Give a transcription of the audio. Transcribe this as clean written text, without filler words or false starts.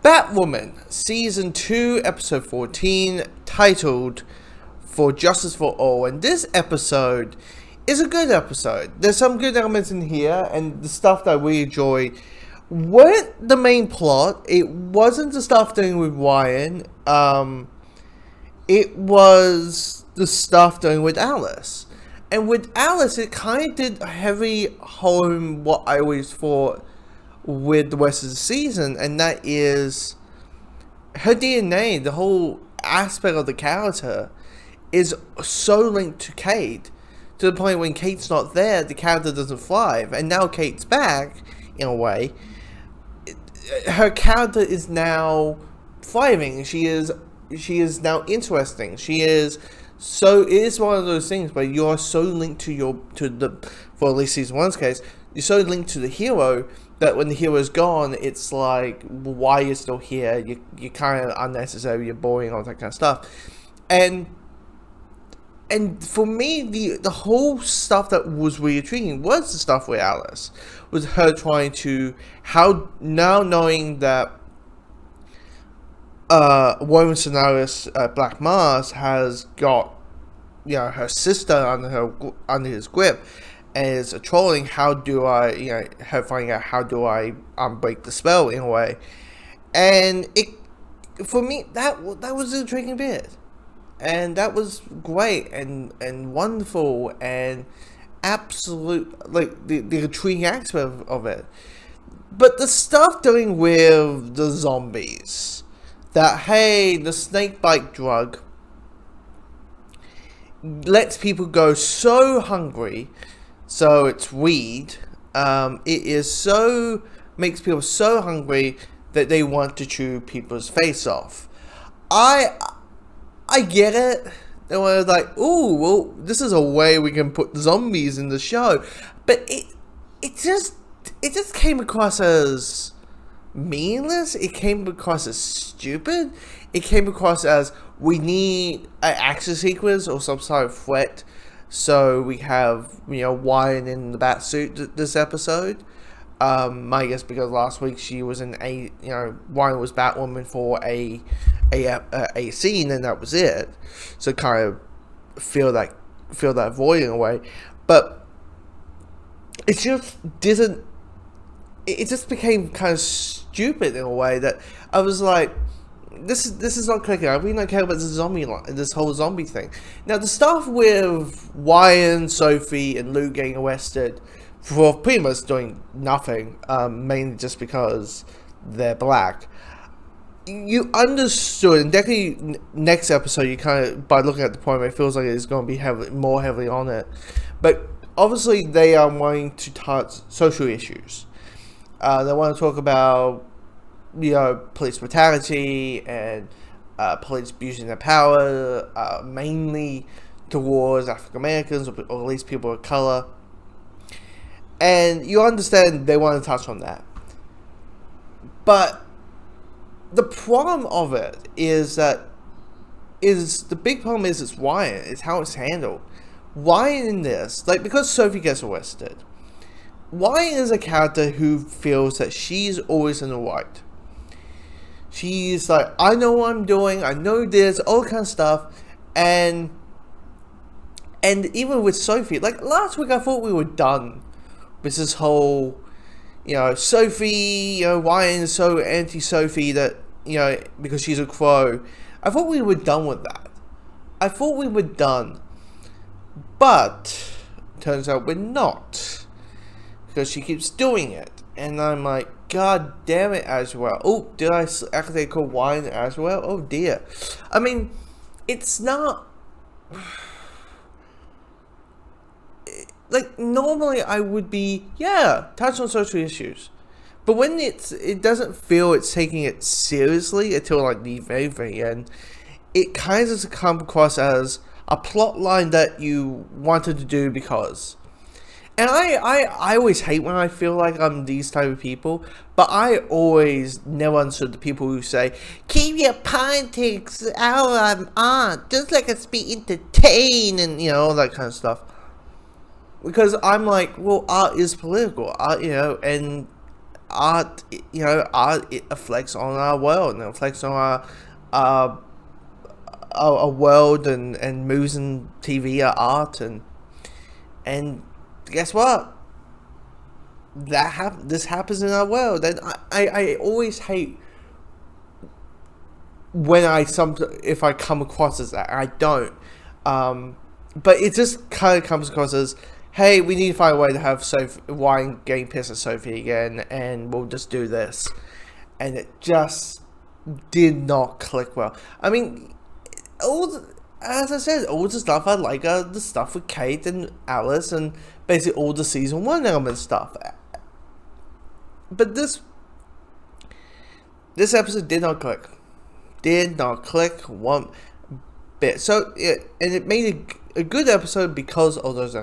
Batwoman, Season 2, Episode 14, titled For Justice for All. And this episode is a good episode. There's some good elements in here, and the stuff that we enjoyed weren't the main plot. It wasn't the stuff doing with Ryan. It was the stuff doing with Alice. And with Alice, it kind of did heavy home what I always thought with the rest of the season, and that is her DNA, the whole aspect of the character is so linked to Kate, to the point when Kate's not there, the character doesn't thrive. And now Kate's back, in a way, her character is now thriving. She is now interesting. It is one of those things where you're so linked for at least season 1's case, you're so linked to the hero that when the hero's gone, it's like, why are you still here? You're kind of unnecessary, you're boring, all that kind of stuff. And for me, the whole stuff that was really intriguing was the stuff with Alice. Was her trying to, now knowing that Woman Scenarios Black Mars has got, her sister under his grip, and is trolling. How do I, her finding out how do I break the spell in a way, and for me that was an intriguing bit, and that was great and wonderful and absolute, like the intriguing aspect of it. But the stuff dealing with the zombies, that hey, the snake bite drug lets people go so hungry, so it's weed. Makes people so hungry that they want to chew people's face off. I get it. They were like, ooh, well, this is a way we can put zombies in the show, but it just came across as meaningless. It came across as stupid. It came across as, we need an action sequence or some sort of threat. So we have, Wyan in the bat suit this episode. I guess because last week she was in Wyan was Batwoman for a scene, and that was it. So kind of feel that void in a way. But it just didn't. It just became kind of stupid in a way that I was like, This is not clicking. I really don't care about this whole zombie thing. Now, the stuff with Ryan, Sophie, and Lou getting arrested for pretty much doing nothing, mainly just because they're black, you understood, and definitely next episode, you kind of, by looking at the point, it feels like it's going to be more heavily on it. But obviously, they are wanting to touch social issues. They want to talk about police brutality and police abusing their power, mainly towards African Americans or at least people of color. And you understand they want to touch on that. But the problem of it is the big problem is it's Ryan. It's how it's handled. Ryan in this, because Sophie gets arrested, Ryan is a character who feels that she's always in the right. She's like, I know what I'm doing, I know this, all kind of stuff. And even with Sophie, last week I thought we were done with this whole, Sophie, Ryan is so anti-Sophie that, because she's a crow. I thought we were done with that. I thought we were done. But, turns out we're not. Because she keeps doing it. And I'm like, God damn it, Aswell. Oh, did I actually call Ryan Aswell? Oh dear. I mean, it's not... normally I would be, touch on social issues. But when it doesn't feel it's taking it seriously until the very, very end, it kind of comes across as a plot line that you wanted to do because... And I always hate when I feel like I'm these type of people, but I always never understood the people who say, keep your politics out of art, just let us be entertained, and all that kind of stuff. Because I'm like, well, art is political, and art, art, it reflects on our world, and it reflects on our a world, and movies and TV are art, and guess what? This happens in our world, and I always hate when if I come across as that. I don't, but it just kind of comes across as, hey, we need to find a way to have Ryan getting pissed at Sophie again, and we'll just do this, and it just did not click well. I mean, as I said, all the stuff I like are the stuff with Kate and Alice, and basically all the season 1 element stuff. But this episode did not click. Did not click one bit. So, and it made a good episode because of those